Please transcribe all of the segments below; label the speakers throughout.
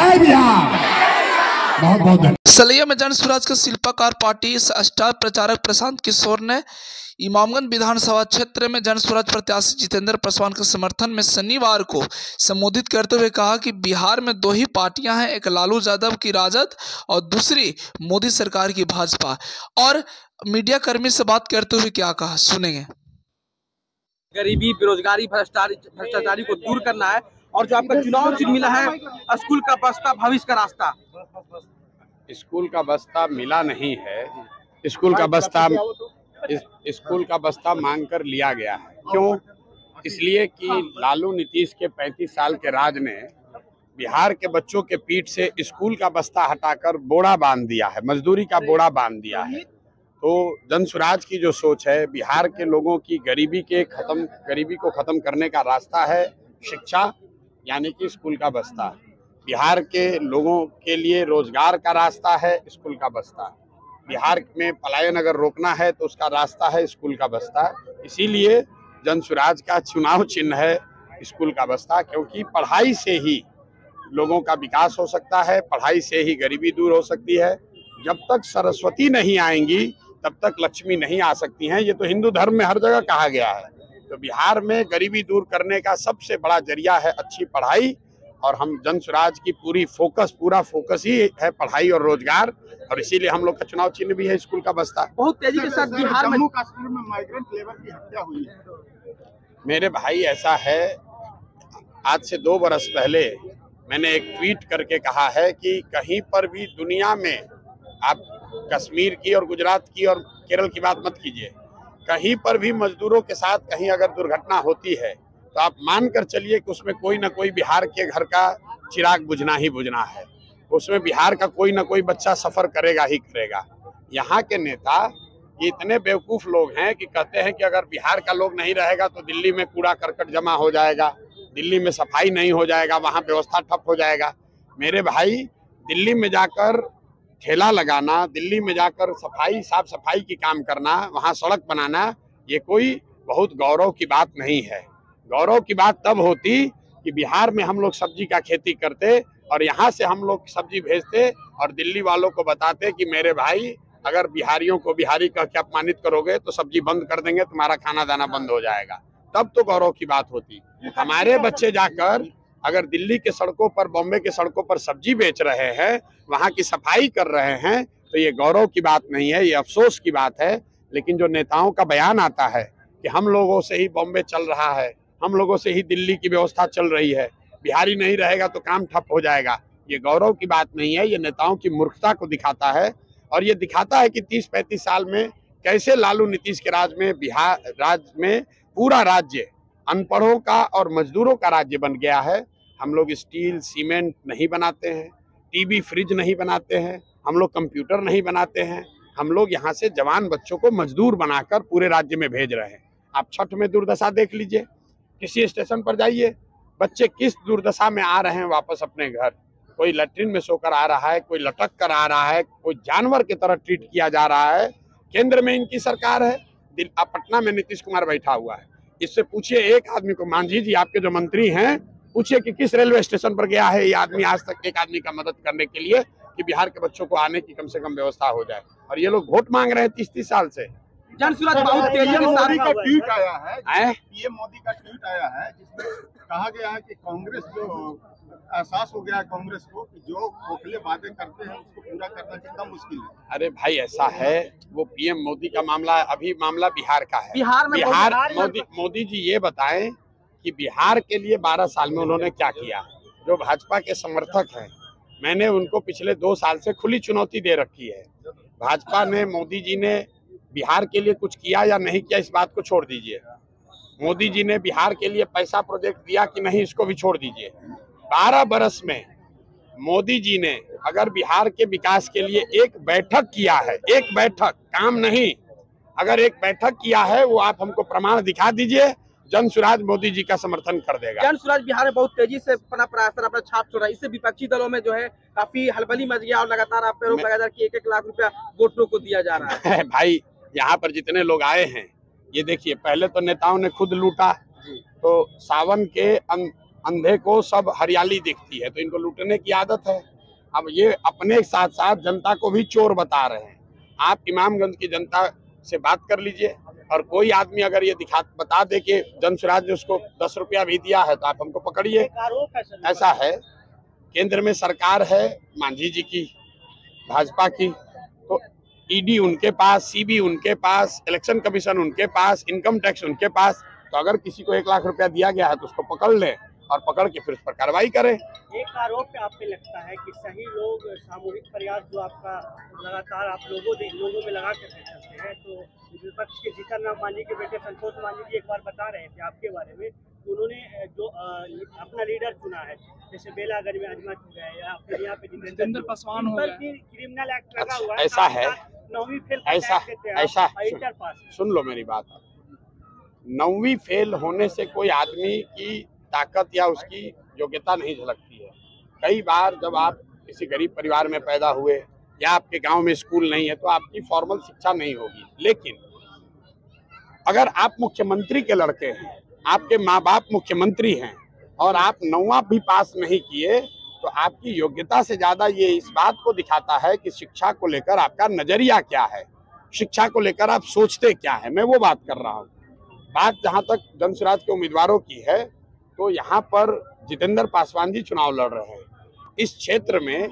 Speaker 1: जय बिहार। बहुत बहुत धन्यवाद।
Speaker 2: सलैया में जन स्वराज के शिल्पकार पार्टी स्टार प्रचारक प्रशांत किशोर ने इमामगंज विधानसभा क्षेत्र में जन स्वराज प्रत्याशी जितेंद्र पासवान के समर्थन में शनिवार को संबोधित करते हुए कहा कि बिहार में दो ही पार्टियां हैं, एक लालू यादव की राजद और दूसरी मोदी सरकार की भाजपा। और मीडिया कर्मी से बात करते हुए क्या कहा, सुनेंगे।
Speaker 3: गरीबी, बेरोजगारी, भ्रष्टाचारी को दूर करना है और जो आपका चुनाव चिन्ह मिला है स्कूल का बस्ता, भविष्य का रास्ता।
Speaker 4: स्कूल का बस्ता मिला नहीं है, स्कूल का बस्ता मांग कर लिया गया है। क्यों? इसलिए कि लालू नीतीश के 35 साल के राज ने बिहार के बच्चों के पीठ से स्कूल का बस्ता हटाकर बोरा बांध दिया है, मजदूरी का बोरा बांध दिया है। तो जन स्वराज की जो सोच है, बिहार के लोगों की गरीबी को खत्म करने का रास्ता है शिक्षा, यानी कि स्कूल का बस्ता। बिहार के लोगों के लिए रोजगार का रास्ता है स्कूल का बस्ता। बिहार में पलायन अगर रोकना है तो उसका रास्ता है स्कूल का बस्ता। इसीलिए जन स्वराज का चुनाव चिन्ह है स्कूल का बस्ता, क्योंकि पढ़ाई से ही लोगों का विकास हो सकता है, पढ़ाई से ही गरीबी दूर हो सकती है। जब तक सरस्वती नहीं आएंगी तब तक लक्ष्मी नहीं आ सकती हैं। ये तो हिंदू धर्म में हर जगह कहा गया है। तो बिहार में गरीबी दूर करने का सबसे बड़ा जरिया है अच्छी पढ़ाई, और हम जन स्वराज की पूरा फोकस ही है पढ़ाई और रोजगार, और इसीलिए हम लोग का चुनाव चिन्ह भी है स्कूल का बस्ता।
Speaker 3: बहुत तेजी के साथ बिहार में
Speaker 5: जम्मू कश्मीर में माइग्रेंट लेबर की हत्या हुई है।
Speaker 4: मेरे भाई, ऐसा है, आज से 2 बरस पहले मैंने एक ट्वीट करके कहा है कि कहीं पर भी दुनिया में, आप कश्मीर की और गुजरात की और केरल की बात मत कीजिए, कहीं पर भी मजदूरों के साथ कहीं अगर दुर्घटना होती है तो आप मान कर चलिए कि उसमें कोई ना कोई बिहार के घर का चिराग बुझना ही बुझना है। उसमें बिहार का कोई ना कोई बच्चा सफर करेगा ही करेगा। यहाँ के नेता ये इतने बेवकूफ लोग हैं कि कहते हैं कि अगर बिहार का लोग नहीं रहेगा तो दिल्ली में कूड़ा करकट जमा हो जाएगा, दिल्ली में सफाई नहीं हो जाएगा, वहाँ व्यवस्था ठप हो जाएगा। मेरे भाई, दिल्ली में जाकर ठेला लगाना, दिल्ली में जाकर साफ सफाई की काम करना, वहाँ सड़क बनाना, ये कोई बहुत गौरव की बात नहीं है। गौरव की बात तब होती कि बिहार में हम लोग सब्जी का खेती करते और यहाँ से हम लोग सब्जी भेजते और दिल्ली वालों को बताते कि मेरे भाई, अगर बिहारियों को बिहारी कह के अपमानित करोगे तो सब्जी बंद कर देंगे, तुम्हारा खाना दाना बंद हो जाएगा। तब तो गौरव की बात होती। हमारे बच्चे जाकर अगर दिल्ली के सड़कों पर, बॉम्बे के सड़कों पर सब्जी बेच रहे हैं, वहाँ की सफाई कर रहे हैं, तो ये गौरव की बात नहीं है, ये अफसोस की बात है। लेकिन जो नेताओं का बयान आता है कि हम लोगों से ही बॉम्बे चल रहा है, हम लोगों से ही दिल्ली की व्यवस्था चल रही है, बिहारी नहीं रहेगा तो काम ठप हो जाएगा, ये गौरव की बात नहीं है, ये नेताओं की मूर्खता को दिखाता है। और ये दिखाता है कि 30-35 साल में कैसे लालू नीतीश के राज में बिहार में पूरा राज्य अनपढ़ों का और मजदूरों का राज्य बन गया है। हम लोग स्टील सीमेंट नहीं बनाते हैं, टीवी फ्रिज नहीं बनाते हैं, हम लोग कंप्यूटर नहीं बनाते हैं, हम लोग यहाँ से जवान बच्चों को मजदूर बनाकर पूरे राज्य में भेज रहे हैं। आप छठ में दुर्दशा देख लीजिए, किसी स्टेशन पर जाइए, बच्चे किस दुर्दशा में आ रहे हैं वापस अपने घर। कोई लैट्रिन में सोकर आ रहा है, कोई लटक कर आ रहा है, कोई जानवर की तरह ट्रीट किया जा रहा है। केंद्र में इनकी सरकार है, पटना में नीतीश कुमार बैठा हुआ है। इससे पूछिए एक आदमी को, मांझी जी आपके जो मंत्री हैं, पूछिए कि किस रेलवे स्टेशन पर गया है ये आदमी आज तक एक आदमी का मदद करने के लिए कि बिहार के बच्चों को आने की कम से कम व्यवस्था हो जाए। और ये लोग वोट मांग रहे हैं 30-30 साल से।
Speaker 3: जन स्वराज बहुत तेजी के साथ
Speaker 5: का ट्वीट आया है, पीएम मोदी का ट्वीट आया है, जिसमें कहा गया है कि कांग्रेस जो एहसास हो गया है कांग्रेस को कि जो खोखले वादे करते हैं उसको पूरा करना कितना मुश्किल है।
Speaker 4: अरे भाई, ऐसा है, वो पीएम मोदी का मामला है, अभी मामला बिहार का है।
Speaker 3: बिहार
Speaker 4: मोदी जी ये बताएं कि बिहार के लिए 12 साल में उन्होंने क्या किया। जो भाजपा के समर्थक हैं, मैंने उनको पिछले 2 साल से खुली चुनौती दे रखी है। भाजपा ने, मोदी जी ने बिहार के लिए कुछ किया या नहीं किया, इस बात को छोड़ दीजिए। मोदी जी ने बिहार के लिए पैसा प्रोजेक्ट दिया कि नहीं, इसको भी छोड़ दीजिए। 12 बरस में मोदी जी ने अगर बिहार के विकास के लिए एक बैठक किया है, एक बैठक, काम नहीं, अगर एक बैठक किया है, वो आप हमको प्रमाण दिखा दीजिए, जन स्वराज मोदी जी का समर्थन कर देगा।
Speaker 3: जन स्वराज बिहार में बहुत तेजी से अपना प्रयास, अपना छाप छोड़ रहा है। इससे विपक्षी दलों में जो है काफी हलबली मच गया और लगातार आप पे आरोप लगातार कि 1-1 लाख रुपया वोटरों को दिया जा रहा है।
Speaker 4: भाई, यहाँ पर जितने लोग आए हैं, ये देखिए, पहले तो नेताओं ने खुद लूटा, तो सावन के अंधे को सब हरियाली दिखती है, तो इनको लूटने की आदत है। अब ये अपने साथ साथ जनता को भी चोर बता रहे हैं। आप इमामगंज की जनता से बात कर लीजिए, और कोई आदमी अगर ये बता दे कि जन स्वराज ने उसको 10 रुपया भी दिया है तो आप हमको पकड़िए। ऐसा है, केंद्र में सरकार है मांझी जी की, भाजपा की, तो ईडी उनके पास, सीबी उनके पास, इलेक्शन कमीशन उनके पास, इनकम टैक्स उनके पास। तो अगर किसी को 1 लाख रुपया दिया गया है तो उसको पकड़ ले और पकड़ के फिर उस पर कार्रवाई करें।
Speaker 6: एक आरोप पे आप पे लगता है कि सही लोग सामूहिक प्रयास जो आपका लगातार आप लोगों में लगा कर चलते हैं, तो विपक्ष के जीतन राम मांझी के बेटे संतोष मांझी जी एक बार बता रहे थे आपके बारे में, उन्होंने जो अपना लीडर चुना है, जैसे बेलागंज में अजमा चुका है या फिर यहाँ पे जितेंद्र पासवान हो गए, क्रिमिनल एक्ट लगा हुआ है।
Speaker 4: ऐसा है,
Speaker 6: 9वीं फेल
Speaker 4: ऐसा इंटर पास। सुन लो मेरी बात, 9वीं फेल होने से कोई आदमी की ताकत या उसकी योग्यता नहीं झलकती है। कई बार जब आप किसी गरीब परिवार में पैदा हुए या आपके गांव में स्कूल नहीं है तो आपकी फॉर्मल शिक्षा नहीं होगी, लेकिन अगर आप मुख्यमंत्री के लड़के हैं, आपके माँ बाप मुख्यमंत्री हैं और आप 9वां भी पास नहीं किए, तो आपकी योग्यता से ज्यादा ये इस बात को दिखाता है कि शिक्षा को लेकर आपका नजरिया क्या है, शिक्षा को लेकर आप सोचते क्या है। मैं वो बात कर रहा हूँ। बात जहाँ तक जन स्वराज के उम्मीदवारों की है, तो यहाँ पर जितेंद्र पासवान जी चुनाव लड़ रहे हैं। इस क्षेत्र में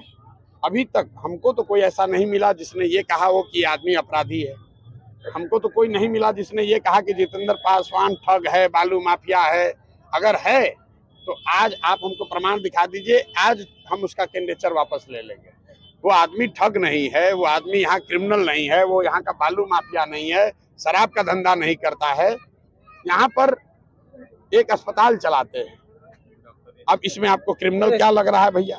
Speaker 4: अभी तक हमको तो कोई ऐसा नहीं मिला जिसने ये कहा हो कि आदमी अपराधी है। हमको तो कोई नहीं मिला जिसने ये कहा कि जितेंद्र पासवान ठग है, बालू माफिया है। अगर है तो आज आप हमको प्रमाण दिखा दीजिए, आज हम उसका कैंडिडेचर वापस ले लेंगे। वो आदमी ठग नहीं है, वो आदमी यहाँ क्रिमिनल नहीं है, वो यहाँ का बालू माफिया नहीं है, शराब का धंधा नहीं करता है। यहाँ पर एक अस्पताल चलाते हैं। अब इसमें आपको क्रिमिनल क्या लग रहा है भैया?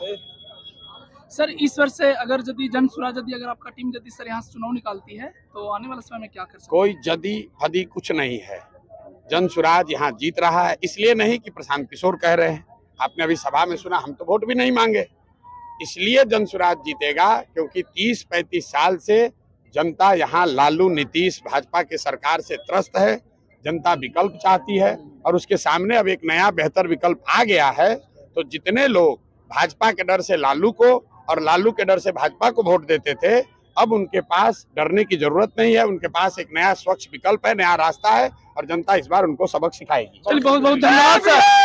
Speaker 2: सर, इस वर्ष से अगर यदि जन स्वराज अगर आपका टीम यदि सर यहाँ से चुनाव निकालती है तो आने वाले समय में क्या कर सकते?
Speaker 4: कोई जदी फदी कुछ नहीं है। जन स्वराज यहाँ जीत रहा है, इसलिए नहीं कि प्रशांत किशोर कह रहे हैं। आपने अभी सभा में सुना, हम तो वोट भी नहीं मांगे। इसलिए जन स्वराज जीतेगा क्योंकि 30-35 साल से जनता यहाँ लालू, नीतीश, भाजपा के सरकार से त्रस्त है। जनता विकल्प चाहती है और उसके सामने अब एक नया बेहतर विकल्प आ गया है। तो जितने लोग भाजपा के डर से लालू को और लालू के डर से भाजपा को वोट देते थे, अब उनके पास डरने की जरूरत नहीं है। उनके पास एक नया स्वच्छ विकल्प है, नया रास्ता है और जनता इस बार उनको सबक सिखाएगी।
Speaker 2: बहुत बहुत धन्यवाद सर।